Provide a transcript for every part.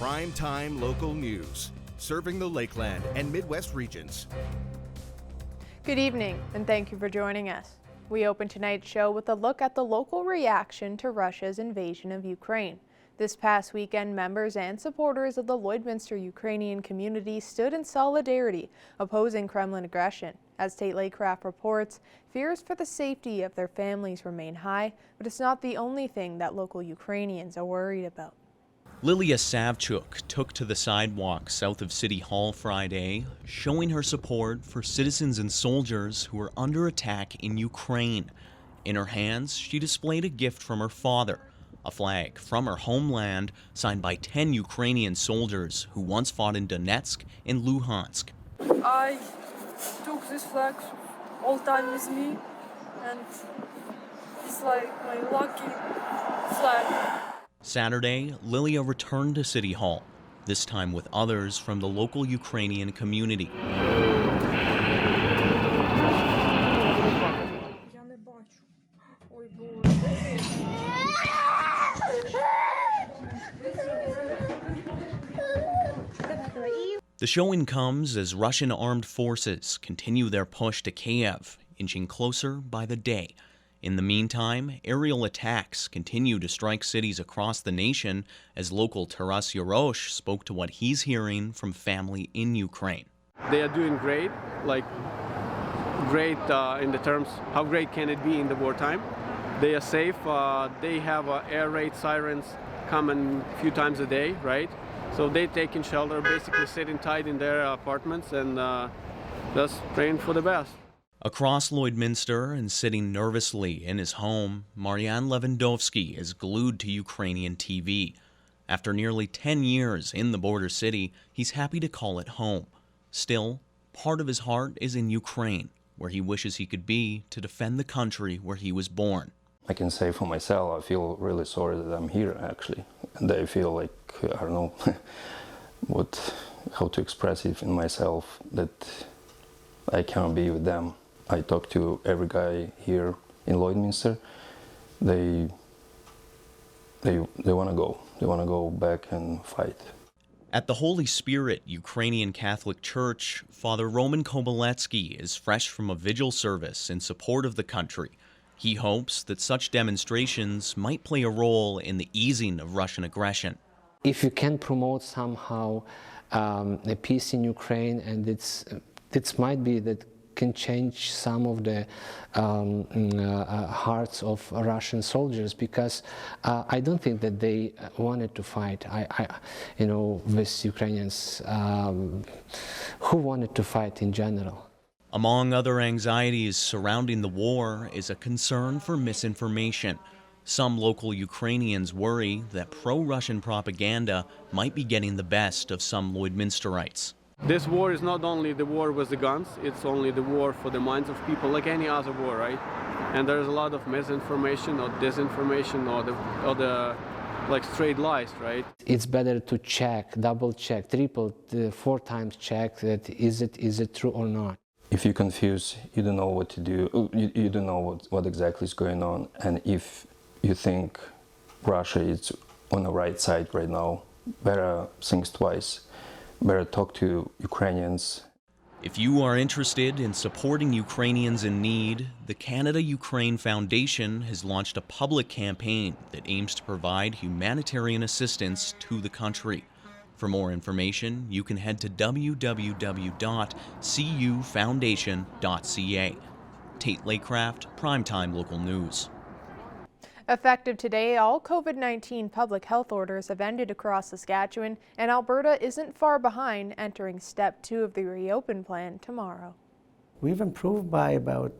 Primetime local news, serving the Lakeland and Midwest regions. Good evening, and thank you for joining us. We open tonight's show with a look at the local reaction to Russia's invasion of Ukraine. This past weekend, members and supporters of the Lloydminster Ukrainian community stood in solidarity, opposing Kremlin aggression. As Tate Lakecraft reports, fears for the safety of their families remain high, but it's not the only thing that local Ukrainians are worried about. Lilia Savchuk took to the sidewalk south of City Hall Friday, showing her support for citizens and soldiers who are under attack in Ukraine. In her hands, she displayed a gift from her father, a flag from her homeland signed by 10 Ukrainian soldiers who once fought in Donetsk and Luhansk. I took this flag all time with me, and it's like my lucky flag. Saturday, Lilia returned to City Hall, this time with others from the local Ukrainian community. The showing comes as Russian armed forces continue their push to Kiev, inching closer by the day. In the meantime, aerial attacks continue to strike cities across the nation as local Taras Yarosh spoke to what he's hearing from family in Ukraine. They are doing great, great in the terms, how great can it be in the wartime? They are safe, they have air raid sirens coming a few times a day, right? So they take in shelter, basically sitting tight in their apartments and just praying for the best. Across Lloydminster and sitting nervously in his home, Marian Lewandowski is glued to Ukrainian TV. After nearly 10 years in the border city, he's happy to call it home. Still, part of his heart is in Ukraine, where he wishes he could be to defend the country where he was born. I can say for myself, I feel really sorry that I'm here, actually. And I feel like, I don't know how to express it in myself, that I can't be with them. I talked to every guy here in Lloydminster. They want to go. They want to go back and fight. At the Holy Spirit Ukrainian Catholic Church, Father Roman Koboletsky is fresh from a vigil service in support of the country. He hopes that such demonstrations might play a role in the easing of Russian aggression. If you can promote somehow a peace in Ukraine, and it might be that can change some of the hearts of Russian soldiers, because I don't think that they wanted to fight. With Ukrainians who wanted to fight in general. Among other anxieties surrounding the war is a concern for misinformation. Some local Ukrainians worry that pro-Russian propaganda might be getting the best of some Lloydminsterites. This war is not only the war with the guns, it's only the war for the minds of people, like any other war, right? And there's a lot of misinformation or disinformation or the straight lies, right? It's better to check, double check, triple, 4 times check that is it true or not. If you're confused, you don't know what to do, you don't know what exactly is going on. And if you think Russia is on the right side right now, better think twice. Better talk to Ukrainians. If you are interested in supporting Ukrainians in need, the Canada-Ukraine Foundation has launched a public campaign that aims to provide humanitarian assistance to the country. For more information, you can head to www.cufoundation.ca. Tate Lakecraft, Primetime Local News. Effective today, all COVID-19 public health orders have ended across Saskatchewan, and Alberta isn't far behind, entering Step 2 of the Reopen Plan tomorrow. We've improved by about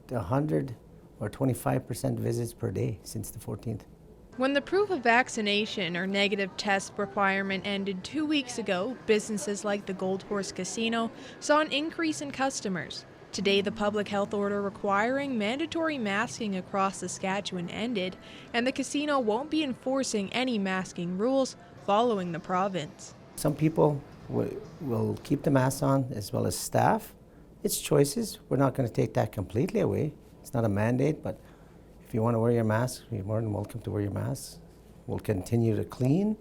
100 or 25% visits per day since the 14th. When the proof of vaccination or negative test requirement ended 2 weeks ago, businesses like the Gold Horse Casino saw an increase in customers. Today, the public health order requiring mandatory masking across Saskatchewan ended, and the casino won't be enforcing any masking rules following the province. Some people will keep the mask on, as well as staff. It's choices. We're not going to take that completely away. It's not a mandate, but if you want to wear your mask, you're more than welcome to wear your mask. We'll continue to clean,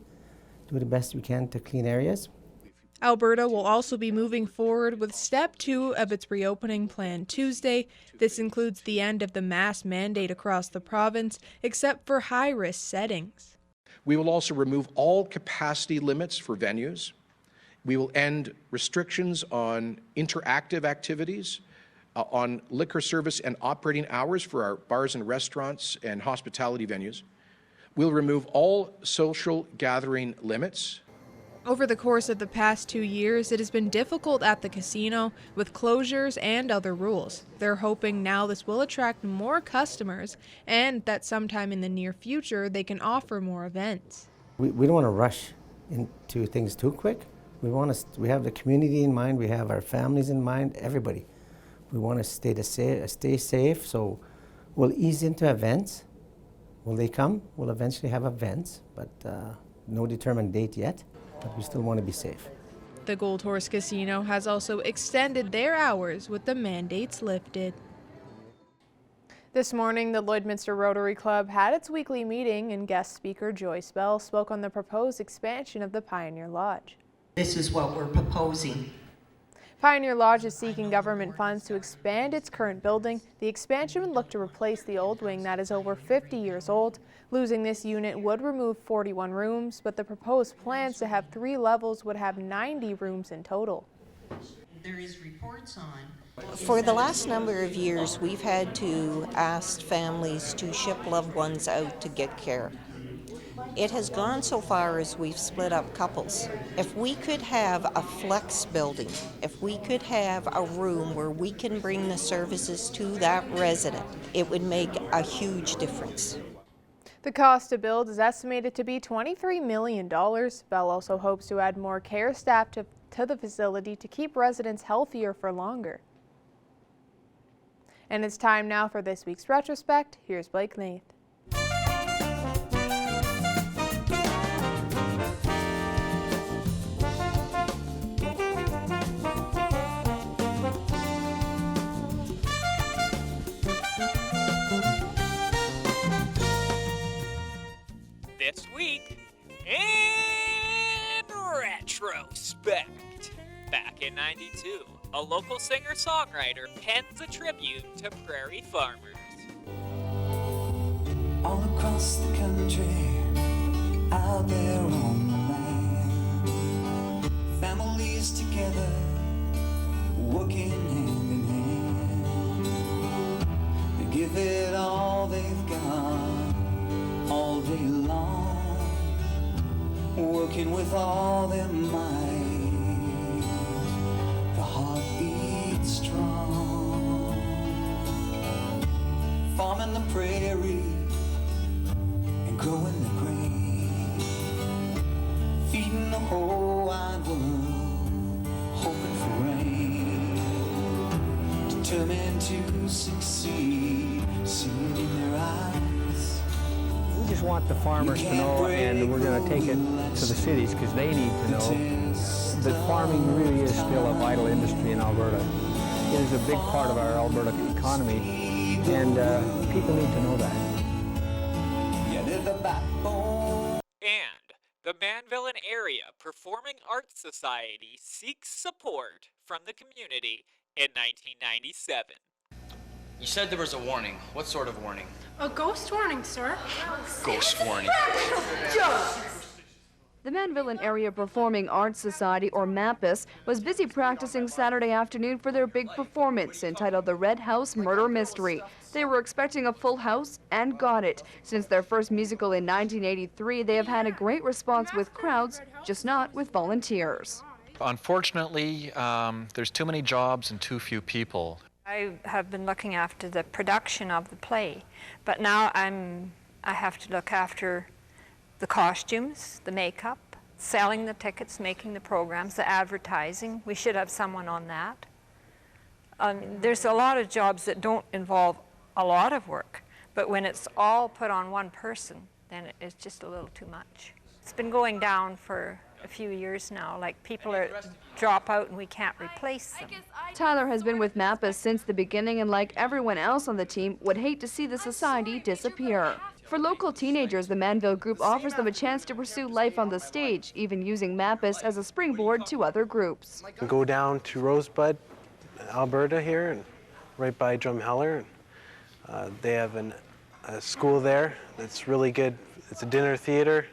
do the best we can to clean areas. Alberta will also be moving forward with Step 2 of its reopening plan Tuesday. This includes the end of the mask mandate across the province, except for high-risk settings. We will also remove all capacity limits for venues. We will end restrictions on interactive activities, on liquor service and operating hours for our bars and restaurants and hospitality venues. We'll remove all social gathering limits. Over the course of the past 2 years, it has been difficult at the casino with closures and other rules. They're hoping now this will attract more customers and that sometime in the near future they can offer more events. We don't want to rush into things too quick. We have the community in mind, we have our families in mind, everybody. We want to stay safe, so we'll ease into events. Will they come? We'll eventually have events, but no determined date yet. But we still want to be safe. The Gold Horse Casino has also extended their hours with the mandates lifted. This morning, the Lloydminster Rotary Club had its weekly meeting and guest speaker Joyce Bell spoke on the proposed expansion of the Pioneer Lodge. This is what we're proposing. Pioneer Lodge is seeking government funds to expand its current building. The expansion would look to replace the old wing that is over 50 years old. Losing this unit would remove 41 rooms, but the proposed plans to have 3 levels would have 90 rooms in total. There is reports on. For the last number of years, we've had to ask families to ship loved ones out to get care. It has gone so far as we've split up couples. If we could have a flex building, if we could have a room where we can bring the services to that resident, it would make a huge difference. The cost to build is estimated to be $23 million. Bell also hopes to add more care staff to the facility to keep residents healthier for longer. And it's time now for this week's retrospect. Here's Blake Nath. This week in retrospect. Back in '92, a local singer-songwriter pens a tribute to prairie farmers. All across the country, out there on the land, families together, working hand in hand. They give it all they've got, all day long, working with all their might. The heart beats strong, farming the prairie and growing the grain, feeding the whole wide world, hoping for rain, determined to succeed, seeing in their eyes. We just want the farmers to know, and we're going to take it to the cities because they need to know that farming really is still a vital industry in Alberta. It is a big part of our Alberta economy, and people need to know that. And the Manville Area Performing Arts Society seeks support from the community in 1997. You said there was a warning. What sort of warning? A ghost warning, sir. Ghost warning. The Manville Area Performing Arts Society, or MAPAS, was busy practicing Saturday afternoon for their big performance entitled The Red House Murder Mystery. They were expecting a full house and got it. Since their first musical in 1983, they have had a great response with crowds, just not with volunteers. Unfortunately, there's too many jobs and too few people. I have been looking after the production of the play, but now I have to look after the costumes, the makeup, selling the tickets, making the programs, the advertising. We should have someone on that. There's a lot of jobs that don't involve a lot of work, but when it's all put on one person, then it's just a little too much. It's been going down for a few years now, like people drop out and we can't replace them. Tyler has been with MAPAS since the beginning and, like everyone else on the team, would hate to see the society disappear. For local teenagers, the Manville Group offers them a chance to pursue life on the stage, even using Mappus as a springboard to other groups. Go down to Rosebud, Alberta here, and right by Drumheller. They have a school there that's really good. It's a dinner theater,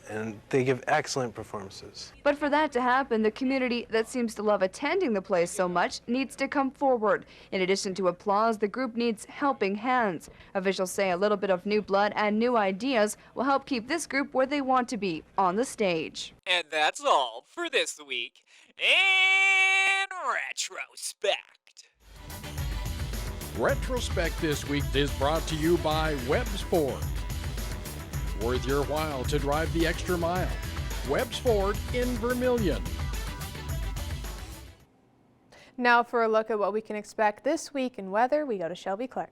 and they give excellent performances. But for that to happen, the community that seems to love attending the place so much needs to come forward. In addition to applause, the group needs helping hands. Officials say a little bit of new blood and new ideas will help keep this group where they want to be, on the stage. And that's all for this week in retrospect. Retrospect this week is brought to you by Webb's Ford. Worth your while to drive the extra mile. Webb's Ford in Vermilion. Now for a look at what we can expect this week in weather, we go to Shelby Clark.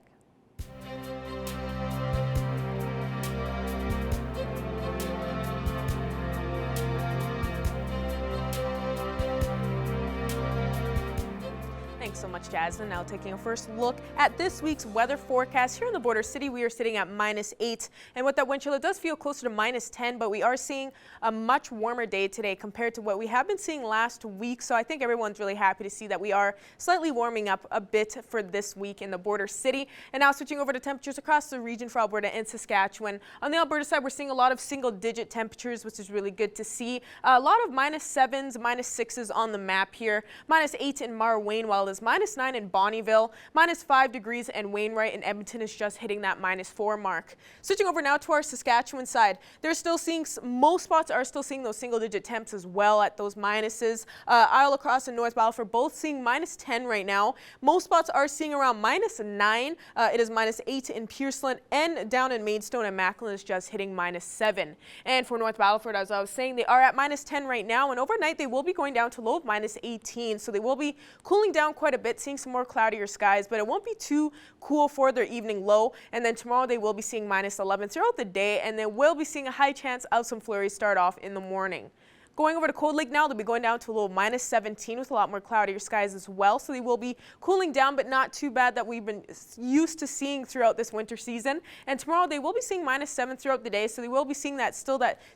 Thanks so much, Jasmine. Now taking a first look at this week's weather forecast. Here in the border city, we are sitting at -8, and with that wind chill, it does feel closer to -10, but we are seeing a much warmer day today compared to what we have been seeing last week. So I think everyone's really happy to see that we are slightly warming up a bit for this week in the border city. And now switching over to temperatures across the region for Alberta and Saskatchewan. On the Alberta side, we're seeing a lot of single-digit temperatures, which is really good to see. A lot of -7s, -6s on the map here. -8 in Marwayne, while it is -9 in Bonnyville, -5 degrees, and Wainwright and Edmonton is just hitting that -4 mark. Switching over now to our Saskatchewan side, they're still seeing, most spots are still seeing those single-digit temps as well at those minuses. Isle Lacrosse and North Battleford both seeing -10 right now. Most spots are seeing around -9. It is -8 in Pierceland, and down in Maidstone and Macklin is just hitting -7. And for North Battleford, as I was saying, they are at -10 right now, and overnight they will be going down to low of -18, so they will be cooling down quite a bit, seeing some more cloudier skies, but it won't be too cool for their evening low. And then tomorrow they will be seeing -11 throughout the day, and they will be seeing a high chance of some flurries start off in the morning. Going over to Cold Lake now, they'll be going down to a low of -17 with a lot more cloudier skies as well. So they will be cooling down, but not too bad that we've been used to seeing throughout this winter season. And tomorrow they will be seeing -7 throughout the day. So they will be seeing that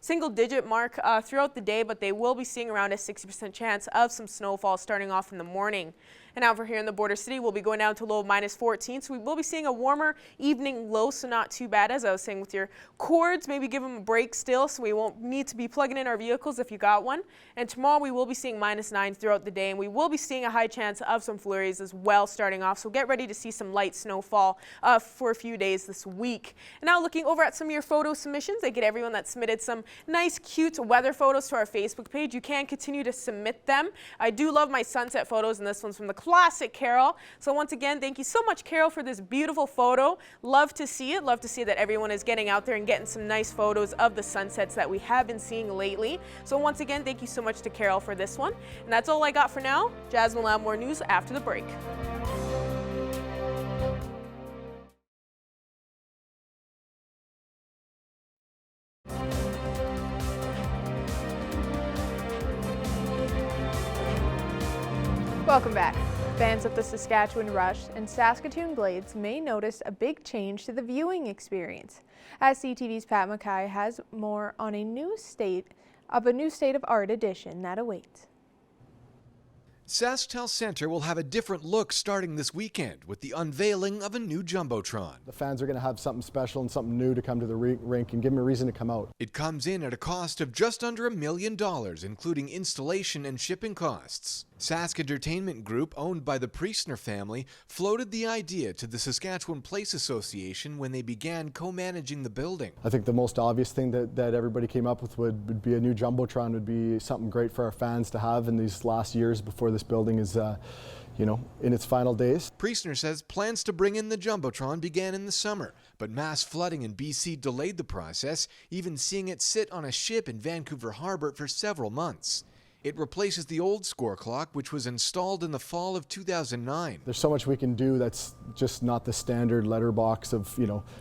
single digit mark throughout the day, but they will be seeing around a 60% chance of some snowfall starting off in the morning. And over here in the border city, we'll be going down to a low of -14. So we will be seeing a warmer evening low, so not too bad. As I was saying, with your cords, maybe give them a break still, so we won't need to be plugging in our vehicles if you got one. And tomorrow we will be seeing -9 throughout the day, and we will be seeing a high chance of some flurries as well starting off. So get ready to see some light snowfall for a few days this week. And now looking over at some of your photo submissions, I get everyone that submitted some nice, cute weather photos to our Facebook page. You can continue to submit them. I do love my sunset photos, and this one's from the classic Carol. So once again, thank you so much, Carol, for this beautiful photo. Love to see it. Love to see that everyone is getting out there and getting some nice photos of the sunsets that we have been seeing lately. So once again, thank you so much to Carol for this one. And that's all I got for now. Jasmine will have more news after the break. Welcome back. Fans of the Saskatchewan Rush and Saskatoon Blades may notice a big change to the viewing experience, as CTV's Pat Mackay has more on a new state of art edition that awaits. SaskTel Centre will have a different look starting this weekend with the unveiling of a new Jumbotron. The fans are going to have something special and something new to come to the rink and give them a reason to come out. It comes in at a cost of just under $1 million, including installation and shipping costs. Sask Entertainment Group, owned by the Priestner family, floated the idea to the Saskatchewan Place Association when they began co-managing the building. I think the most obvious thing that everybody came up with would be a new Jumbotron. Would be something great for our fans to have in these last years before this building is in its final days. Priestner says plans to bring in the Jumbotron began in the summer, but mass flooding in BC delayed the process, even seeing it sit on a ship in Vancouver Harbour for several months. It replaces the old score clock, which was installed in the fall of 2009. There's so much we can do that's just not the standard letterbox of,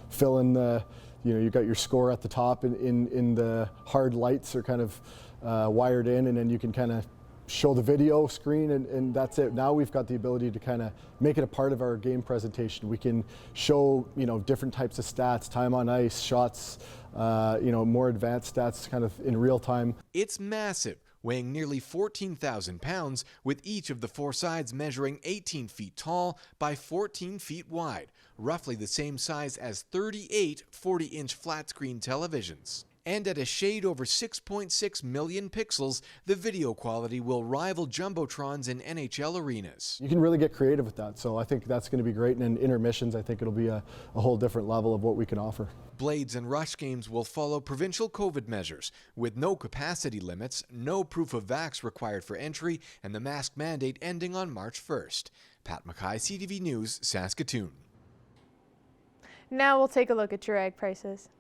fill in the, you've got your score at the top in the hard lights are kind of wired in, and then you can kind of show the video screen and that's it. Now we've got the ability to kind of make it a part of our game presentation. We can show, different types of stats, time on ice, shots, more advanced stats kind of in real time. It's massive, weighing nearly 14,000 pounds, with each of the four sides measuring 18 feet tall by 14 feet wide, roughly the same size as 38 40-inch flat-screen televisions. And at a shade over 6.6 million pixels, the video quality will rival jumbotrons in NHL arenas. You can really get creative with that, so I think that's going to be great. And in intermissions, I think it'll be a whole different level of what we can offer. Blades and Rush games will follow provincial COVID measures, with no capacity limits, no proof of vax required for entry, and the mask mandate ending on March 1st. Pat Mackay, CTV News, Saskatoon. Now we'll take a look at your egg prices.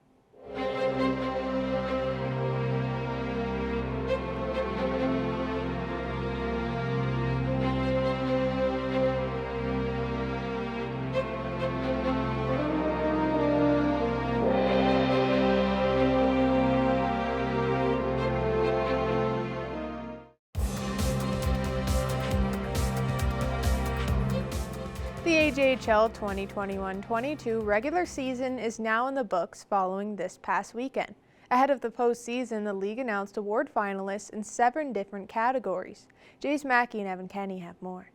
The AJHL 2021-22 regular season is now in the books following this past weekend. Ahead of the postseason, the league announced award finalists in 7 different categories. Jace Mackey and Evan Kenny have more.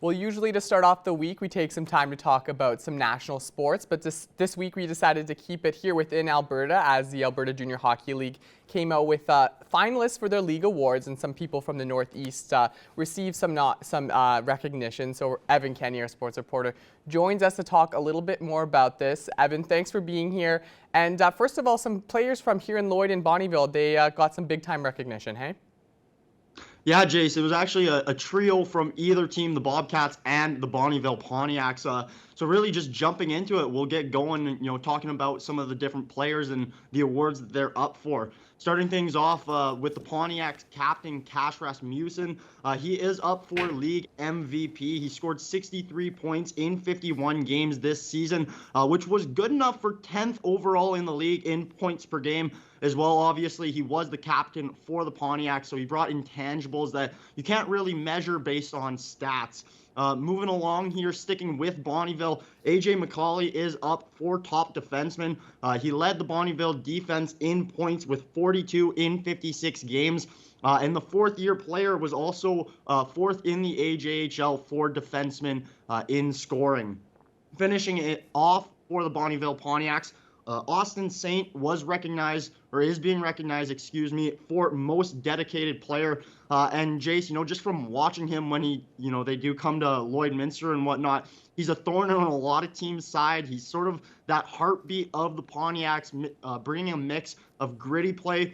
Well, usually to start off the week, we take some time to talk about some national sports, but this week we decided to keep it here within Alberta as the Alberta Junior Hockey League came out with finalists for their league awards, and some people from the Northeast received some recognition. So Evan Kenny, our sports reporter, joins us to talk a little bit more about this. Evan, thanks for being here. And first of all, some players from here in Lloyd and Bonnyville, they got some big-time recognition, hey? Yeah, Jace, it was actually a trio from either team, the Bobcats and the Bonnyville Pontiacs. So really just jumping into it, we'll get going, talking about some of the different players and the awards that they're up for. Starting things off with the Pontiacs captain, Cash Rasmussen. He is up for league MVP. He scored 63 points in 51 games this season, which was good enough for 10th overall in the league in points per game. As well, obviously, he was the captain for the Pontiacs, so he brought intangibles that you can't really measure based on stats. Moving along here, sticking with Bonnyville, AJ McCauley is up for top defenseman. He led the Bonnyville defense in points with 42 in 56 games. And the fourth-year player was also fourth in the AJHL for defensemen in scoring. Finishing it off for the Bonnyville Pontiacs, Austin Saint was recognized, or is being recognized, for most dedicated player. And Jace, just from watching him when they do come to Lloydminster and whatnot, he's a thorn on a lot of teams' side. He's sort of that heartbeat of the Pontiacs, bringing a mix of gritty play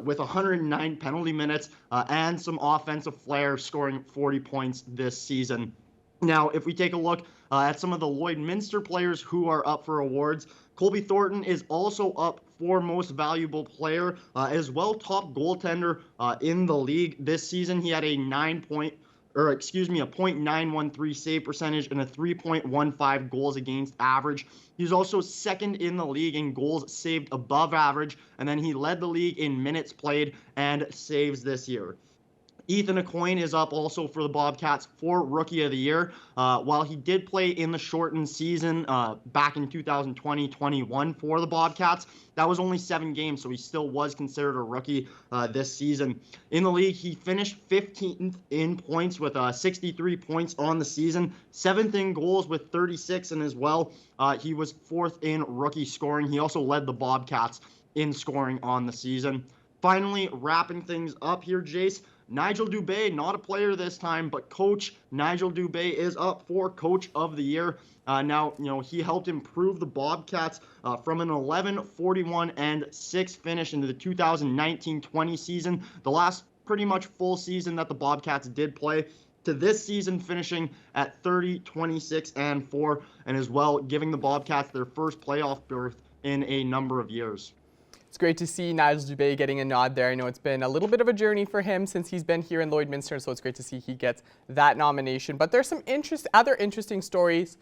with 109 penalty minutes and some offensive flair, scoring 40 points this season. Now, if we take a look at some of the Lloydminster players who are up for awards, Colby Thornton is also up for most valuable player, as well top goaltender in the league this season. He had a .913 save percentage and a 3.15 goals against average. He's also second in the league in goals saved above average, and then he led the league in minutes played and saves this year. Ethan Aucoin is up also for the Bobcats for Rookie of the Year. While he did play in the shortened season back in 2020-21 for the Bobcats, that was only 7 games, so he still was considered a rookie this season. In the league, he finished 15th in points with 63 points on the season, 7th in goals with 36, and as well, he was 4th in rookie scoring. He also led the Bobcats in scoring on the season. Finally, wrapping things up here, Jace, Nigel Dubé, not a player this time, but coach Nigel Dubé is up for Coach of the Year. Now, he helped improve the Bobcats from an 11-41-6 finish into the 2019-20 season, the last pretty much full season that the Bobcats did play, to this season finishing at 30-26-4, and as well giving the Bobcats their first playoff berth in a number of years. It's great to see Nigel Dubé getting a nod there. I know it's been a little bit of a journey for him since he's been here in Lloydminster, so it's great to see he gets that nomination. But there's some other interesting stories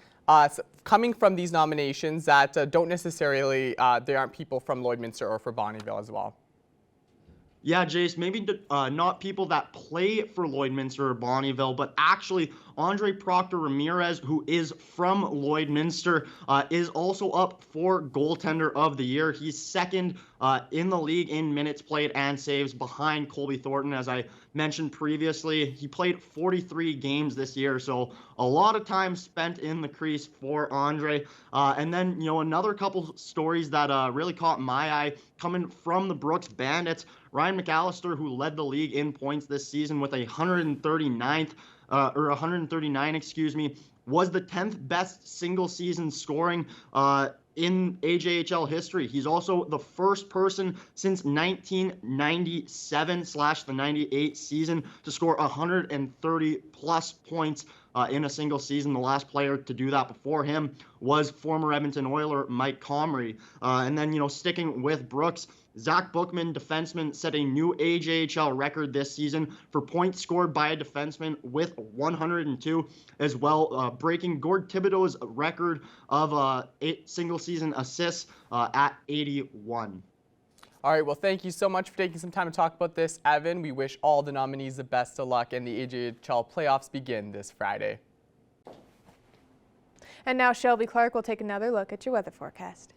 coming from these nominations that don't necessarily, they aren't people from Lloydminster or for Bonnyville as well. Yeah, Jace, maybe not people that play for Lloydminster or Bonnyville, but actually Andre Proctor Ramirez, who is from Lloydminster, is also up for goaltender of the year. He's second in the league in minutes played and saves behind Colby Thornton, as I mentioned previously. He played 43 games this year, so a lot of time spent in the crease for Andre. And then, another couple stories that really caught my eye coming from the Brooks Bandits. Ryan McAllister, who led the league in points this season with 139, was the 10th best single season scoring in AJHL history. He's also the first person since 1997/the 98 season to score 130 plus points in a single season. The last player to do that before him was former Edmonton Oiler Mike Comrie. And then, sticking with Brooks, Zach Bookman, defenseman, set a new AJHL record this season for points scored by a defenseman with 102, as well, breaking Gord Thibodeau's record of 8 single-season assists at 81. All right, well, thank you so much for taking some time to talk about this, Evan. We wish all the nominees the best of luck, and the AJHL playoffs begin this Friday. And now Shelby Clark will take another look at your weather forecast.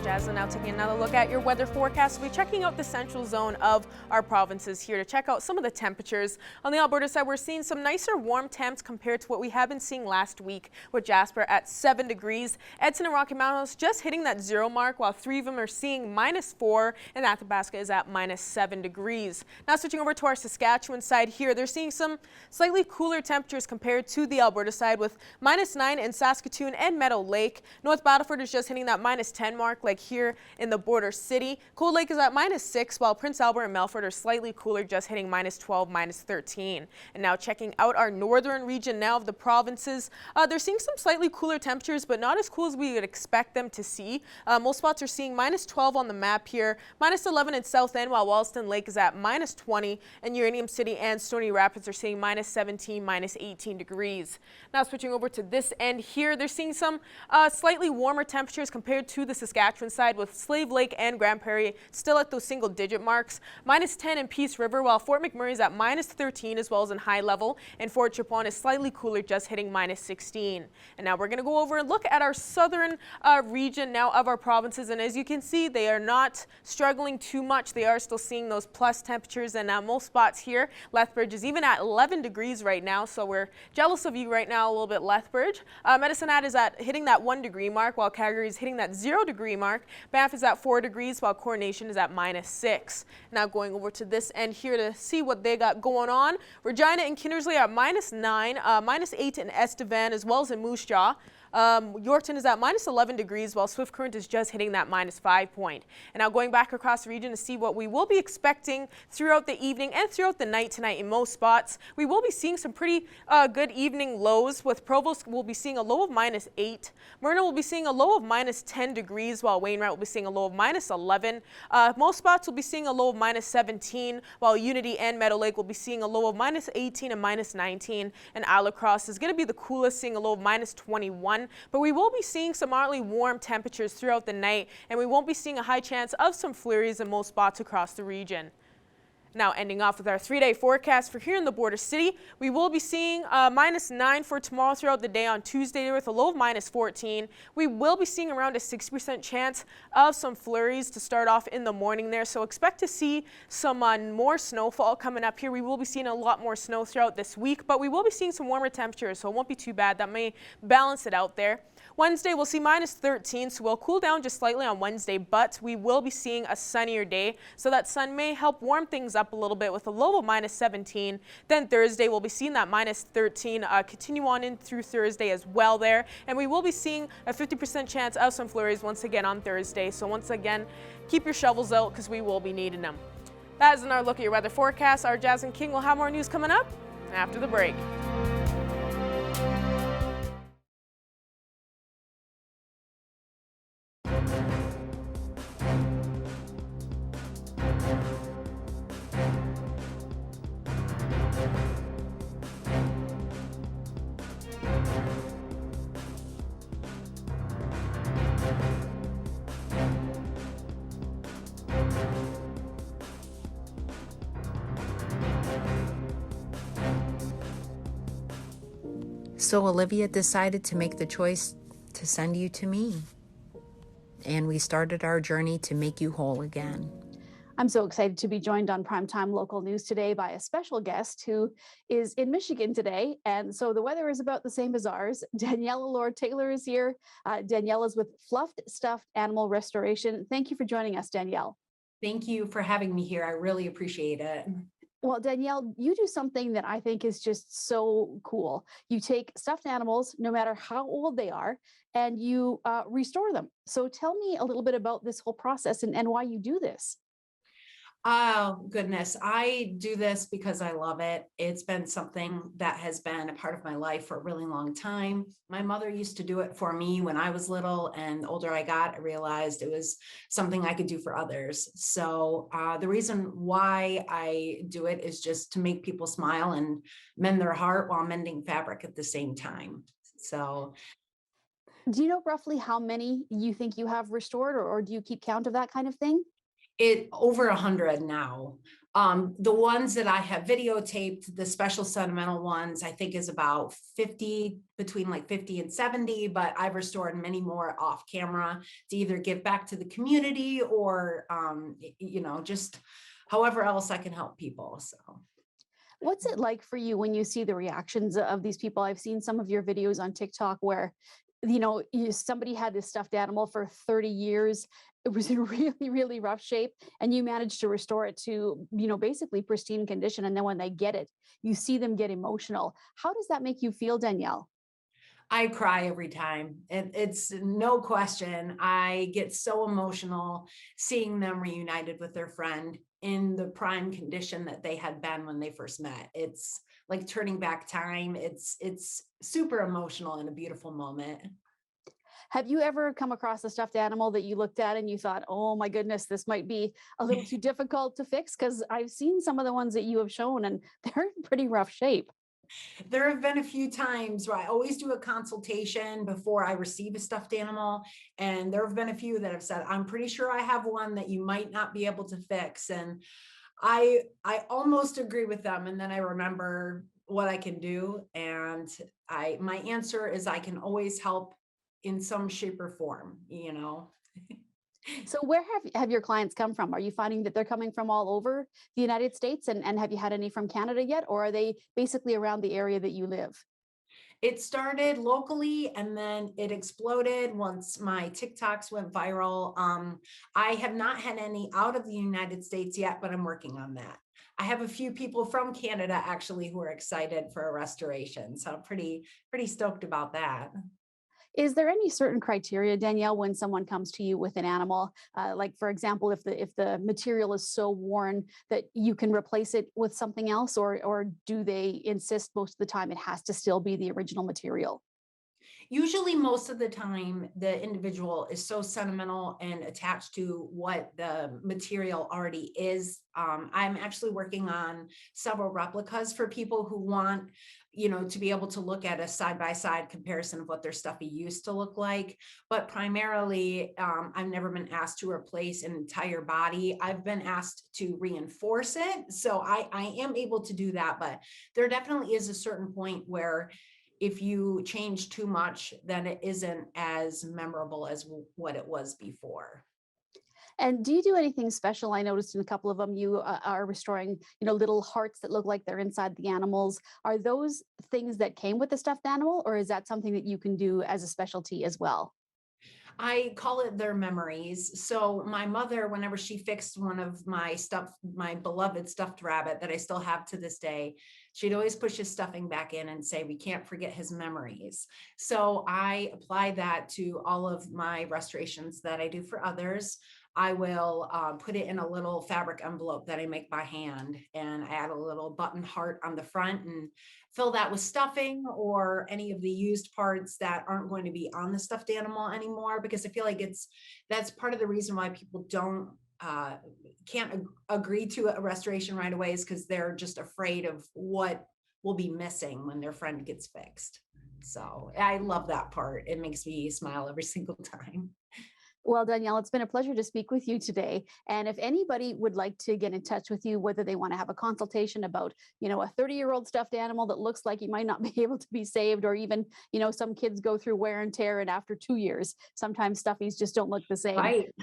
And now taking another look at your weather forecast. We'll be checking out the central zone of our provinces here to check out some of the temperatures. On the Alberta side, we're seeing some nicer warm temps compared to what we have been seeing last week, with Jasper at 7 degrees. Edson and Rocky Mountains just hitting that 0 mark, while 3 of them are seeing -4, and Athabasca is at -7 degrees. Now switching over to our Saskatchewan side here, they're seeing some slightly cooler temperatures compared to the Alberta side, with -9 in Saskatoon and Meadow Lake. North Battleford is just hitting that -10 mark, like here in the border city. Cold Lake is at -6, while Prince Albert and Melfort are slightly cooler, just hitting -12, -13. And now checking out our northern region now of the provinces, they're seeing some slightly cooler temperatures, but not as cool as we would expect them to see. Most spots are seeing -12 on the map here, -11 in South End, while Wollaston Lake is at -20, and Uranium City and Stony Rapids are seeing -17, -18 degrees. Now switching over to this end here, they're seeing some slightly warmer temperatures compared to the Saskatchewan side, with Slave Lake and Grand Prairie still at those single-digit marks. -10 in Peace River, while Fort McMurray is at -13, as well as in High Level, and Fort Chipewyan is slightly cooler, just hitting -16. And now we're going to go over and look at our southern region now of our provinces, and as you can see, they are not struggling too much. They are still seeing those plus temperatures, and most spots here, Lethbridge is even at 11 degrees right now, so we're jealous of you right now a little bit, Lethbridge. Medicine Hat is at hitting that 1 degree mark, while Calgary is hitting that 0 degree mark. Banff is at 4 degrees, while Coronation is at -6. Now going over to this end here to see what they got going on. Regina and Kindersley are at -9, -8 in Estevan, as well as in Moose Jaw. Yorkton is at -11 degrees, while Swift Current is just hitting that -5 point. And now going back across the region to see what we will be expecting throughout the evening and throughout the night tonight in most spots. We will be seeing some pretty good evening lows, with Provost will be seeing a low of -8. Myrna will be seeing a low of -10 degrees, while Wainwright will be seeing a low of -11. Most spots will be seeing a low of -17, while Unity and Meadow Lake will be seeing a low of -18 and -19. And Isle Cross is going to be the coolest, seeing a low of -21. But we will be seeing some moderately warm temperatures throughout the night, and we won't be seeing a high chance of some flurries in most spots across the region. Now ending off with our 3-day forecast for here in the border city, we will be seeing -9 for tomorrow throughout the day on Tuesday with a low of -14. We will be seeing around a 60% chance of some flurries to start off in the morning there, so expect to see some more snowfall coming up here. We will be seeing a lot more snow throughout this week, but we will be seeing some warmer temperatures, so it won't be too bad. That may balance it out there. Wednesday, we'll see -13, so we'll cool down just slightly on Wednesday, but we will be seeing a sunnier day, so that sun may help warm things up a little bit with a low of -17. Then Thursday, we'll be seeing that -13 continue on in through Thursday as well there, and we will be seeing a 50% chance of some flurries once again on Thursday. So once again, keep your shovels out because we will be needing them. That is our look at your weather forecast. Our Jasmine King will have more news coming up after the break. So Olivia decided to make the choice to send you to me. And we started our journey to make you whole again. I'm so excited to be joined on Primetime Local News today by a special guest who is in Michigan today. And so the weather is about the same as ours. Danielle Allure-Taylor is here. Danielle is with Fluffed Stuffed Animal Restoration. Thank you for joining us, Danielle. Thank you for having me here. I really appreciate it. Well, Danielle, you do something that I think is just so cool. You take stuffed animals, no matter how old they are, and you restore them. So tell me a little bit about this whole process and why you do this. Oh, goodness. I do this because I love it. It's been something that has been a part of my life for a really long time. My mother used to do it for me when I was little, and the older I got, I realized it was something I could do for others. So the reason why I do it is just to make people smile and mend their heart while mending fabric at the same time. So do you know roughly how many you think you have restored, or do you keep count of that kind of thing? It over 100 now. The ones that I have videotaped, the special sentimental ones, I think is about 50, between like 50 and 70, but I've restored many more off camera to either give back to the community or, just however else I can help people. So. What's it like for you when you see the reactions of these people? I've seen some of your videos on TikTok where, somebody had this stuffed animal for 30 years. It was in really, really rough shape, and you managed to restore it to, basically pristine condition. And then when they get it, you see them get emotional. How does that make you feel, Danielle? I cry every time. It's no question. I get so emotional seeing them reunited with their friend in the prime condition that they had been when they first met. It's like turning back time. It's super emotional and a beautiful moment. Have you ever come across a stuffed animal that you looked at and you thought, oh my goodness, this might be a little too difficult to fix? Because I've seen some of the ones that you have shown and they're in pretty rough shape. There have been a few times where I always do a consultation before I receive a stuffed animal. And there have been a few that have said, I'm pretty sure I have one that you might not be able to fix. And I almost agree with them. And then I remember what I can do. And my answer is I can always help in some shape or form, So where have your clients come from? Are you finding that they're coming from all over the United States? And have you had any from Canada yet? Or are they basically around the area that you live? It started locally and then it exploded once my TikToks went viral. I have not had any out of the United States yet, but I'm working on that. I have a few people from Canada actually who are excited for a restoration. So I'm pretty stoked about that. Is there any certain criteria, Danielle, when someone comes to you with an animal? Like, for example, if the material is so worn that you can replace it with something else, or do they insist most of the time it has to still be the original material? Usually most of the time, the individual is so sentimental and attached to what the material already is. I'm actually working on several replicas for people who want, to be able to look at a side-by-side comparison of what their stuffy used to look like. But primarily, I've never been asked to replace an entire body. I've been asked to reinforce it. So I am able to do that, but there definitely is a certain point where if you change too much, then it isn't as memorable as what it was before. And do you do anything special? I noticed in a couple of them, you are restoring, little hearts that look like they're inside the animals. Are those things that came with the stuffed animal, or is that something that you can do as a specialty as well? I call it their memories. So my mother, whenever she fixed one of my beloved stuffed rabbit that I still have to this day, she'd always push his stuffing back in and say, we can't forget his memories. So I apply that to all of my restorations that I do for others. I will put it in a little fabric envelope that I make by hand, and I add a little button heart on the front and fill that with stuffing or any of the used parts that aren't going to be on the stuffed animal anymore, because I feel like that's part of the reason why people can't agree to a restoration right away, is because they're just afraid of what will be missing when their friend gets fixed. So I love that part. It makes me smile every single time. Well, Danielle, it's been a pleasure to speak with you today. And if anybody would like to get in touch with you, whether they want to have a consultation about, a 30-year-old stuffed animal that looks like he might not be able to be saved, or even, some kids go through wear and tear, and after 2 years, sometimes stuffies just don't look the same. Right.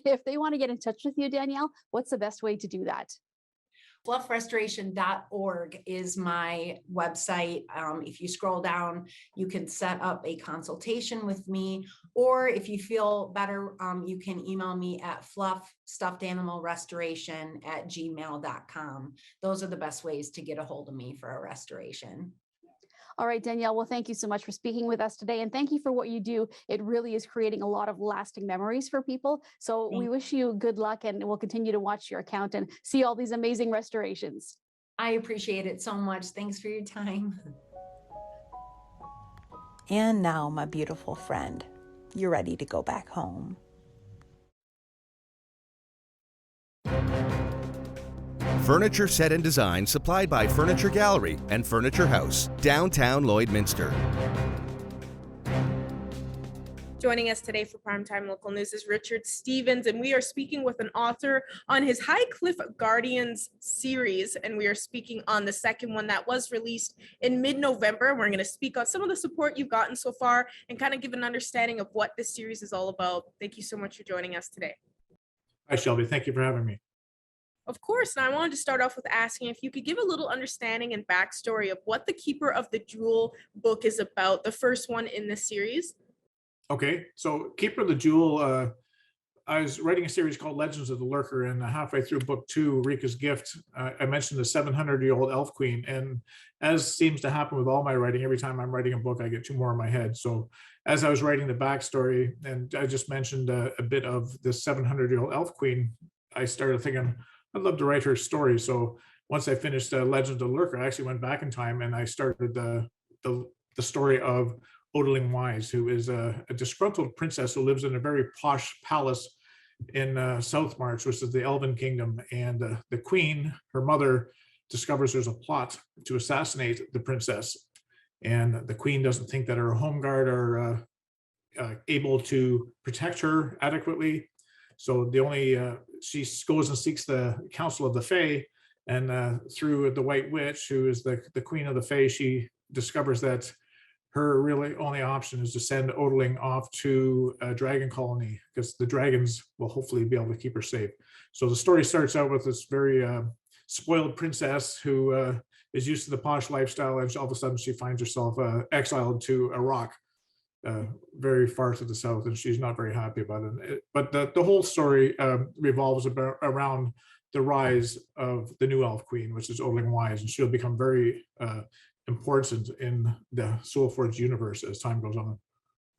If they want to get in touch with you, Danielle, what's the best way to do that? Fluffrestoration.org is my website. If you scroll down, you can set up a consultation with me, or if you feel better, you can email me at fluffstuffedanimalrestoration@gmail.com. Those are the best ways to get a hold of me for a restoration. All right, Danielle, well, thank you so much for speaking with us today. And thank you for what you do. It really is creating a lot of lasting memories for people. So we wish you good luck, and we'll continue to watch your account and see all these amazing restorations. I appreciate it so much. Thanks for your time. And now, my beautiful friend, you're ready to go back home. Furniture set and design supplied by Furniture Gallery and Furniture House, downtown Lloydminster. Joining us today for Primetime Local News is Richard Stevens, and we are speaking with an author on his High Cliff Guardians series, and we are speaking on the second one that was released in mid-November. We're going to speak on some of the support you've gotten so far and kind of give an understanding of what this series is all about. Thank you so much for joining us today. Hi, Shelby. Thank you for having me. Of course, and I wanted to start off with asking if you could give a little understanding and backstory of what the Keeper of the Jewel book is about, the first one in this series. Okay, so Keeper of the Jewel, I was writing a series called Legends of the Lurker, and halfway through book 2, Rika's Gift, I mentioned the 700-year-old elf queen. And as seems to happen with all my writing, every time I'm writing a book, I get 2 more in my head. So as I was writing the backstory, and I just mentioned a bit of this 700-year-old elf queen, I started thinking, I'd love to write her story. So once I finished Legends of the Lurker, I actually went back in time and I started the story of Odeling Wise, who is a disgruntled princess who lives in a very posh palace in Southmarch, which is the Elven Kingdom. And the queen, her mother, discovers there's a plot to assassinate the princess. And the queen doesn't think that her home guard are able to protect her adequately. So she goes and seeks the counsel of the Fae, and through the White Witch, who is the queen of the Fae, she discovers that her really only option is to send Odeling off to a dragon colony, because the dragons will hopefully be able to keep her safe. So the story starts out with this very spoiled princess who is used to the posh lifestyle, and all of a sudden she finds herself exiled to a rock very far to the south, and she's not very happy about it. But the whole story revolves around the rise of the new elf queen, which is Odeling Wise, and she'll become very important in the Soulforge universe as time goes on.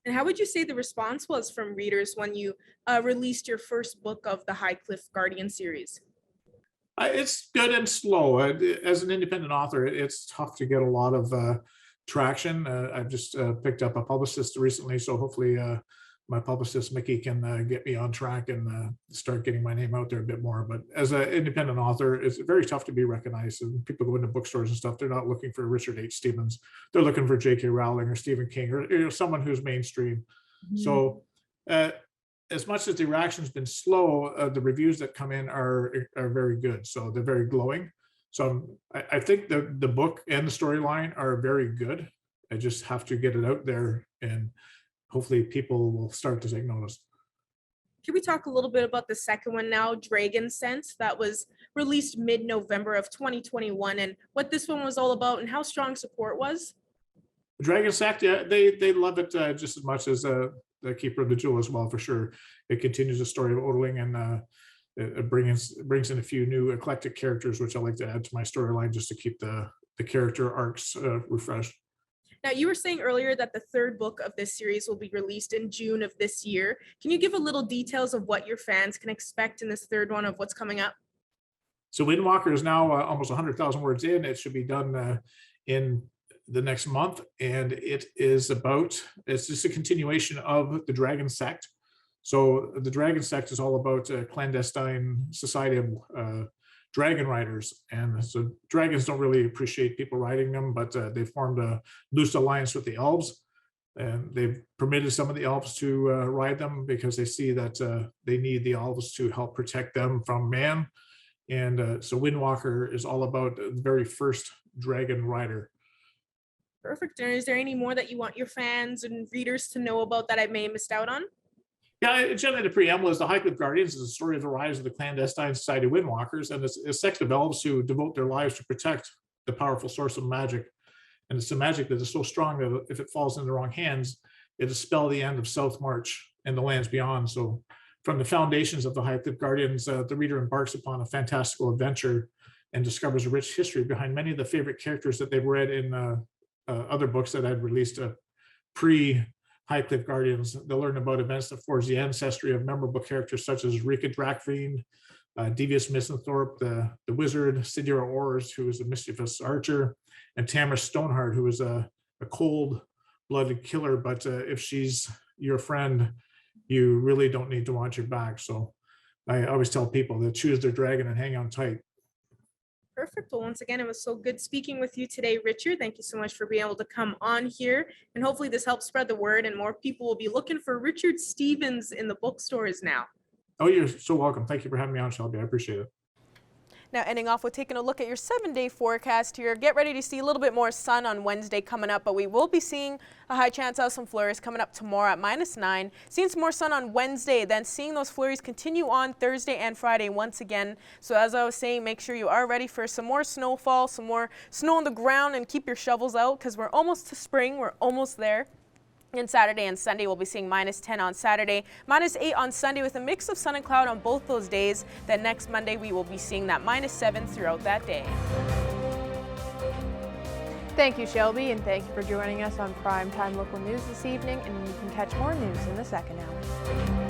And how would you say the response was from readers when you released your first book of the High Cliff Guardian series? It's good and slow. As an independent author, it's tough to get a lot of traction. I've just picked up a publicist recently, so hopefully my publicist Mickey can get me on track and start getting my name out there a bit more. But as an independent author, it's very tough to be recognized. And people go into bookstores and stuff, they're not looking for Richard H. Stevens. They're looking for J.K. Rowling or Stephen King, or someone who's mainstream. Mm-hmm. So as much as the reaction's been slow, the reviews that come in are very good. So they're very glowing. So I think the book and the storyline are very good. I just have to get it out there, and hopefully people will start to take notice. Can we talk a little bit about the second one now, Dragon Sense, that was released mid-November of 2021, and what this one was all about and how strong support was? Dragon Sect, yeah, they love it just as much as the Keeper of the Jewel as well, for sure. It continues the story of Odeling, and it brings in a few new eclectic characters, which I like to add to my storyline just to keep the character arcs refreshed. Now, you were saying earlier that the third book of this series will be released in June of this year. Can you give a little details of what your fans can expect in this third one, of what's coming up? So Windwalker is now almost 100,000 words in. It should be done in the next month, and it's just a continuation of the Dragon Sect. So the Dragon Sect is all about a clandestine society of dragon riders, and so dragons don't really appreciate people riding them, but they formed a loose alliance with the elves, And they've permitted some of the elves to ride them because they see that they need the elves to help protect them from man. And so Windwalker is all about the very first dragon rider. Perfect. And is there any more that you want your fans and readers to know about that I may have missed out on? Yeah, generally the preamble is the Highcliffe Guardians is the story of the rise of the clandestine society of Windwalkers, and it's a sect of elves who devote their lives to protect the powerful source of magic. And it's a magic that is so strong that if it falls in the wrong hands, it'll spell the end of South March and the lands beyond. So from the foundations of the Highcliffe Guardians, the reader embarks upon a fantastical adventure and discovers a rich history behind many of the favorite characters that they've read in other books that I'd released pre-Highcliffe Guardians. They'll learn about events that forge the ancestry of memorable characters such as Rika Drakfiend, Devious Misanthrope, the wizard, Sidira Ors, who is a mischievous archer, and Tamara Stoneheart, who is a cold-blooded killer. But if she's your friend, you really don't need to watch your back. So I always tell people to choose their dragon and hang on tight. Perfect. Well, once again, it was so good speaking with you today, Richard. Thank you so much for being able to come on here. And hopefully this helps spread the word and more people will be looking for Richard Stevens in the bookstores now. Oh, you're so welcome. Thank you for having me on, Shelby. I appreciate it. Now, ending off with taking a look at your 7-day forecast here. Get ready to see a little bit more sun on Wednesday coming up, but we will be seeing a high chance of some flurries coming up tomorrow at -9. Seeing some more sun on Wednesday, then seeing those flurries continue on Thursday and Friday once again. So as I was saying, make sure you are ready for some more snowfall, some more snow on the ground, and keep your shovels out because we're almost to spring. We're almost there. And Saturday and Sunday, we'll be seeing -10 on Saturday, -8 on Sunday with a mix of sun and cloud on both those days. Then next Monday, we will be seeing that -7 throughout that day. Thank you, Shelby, and thank you for joining us on Primetime Local News this evening. And you can catch more news in the second hour.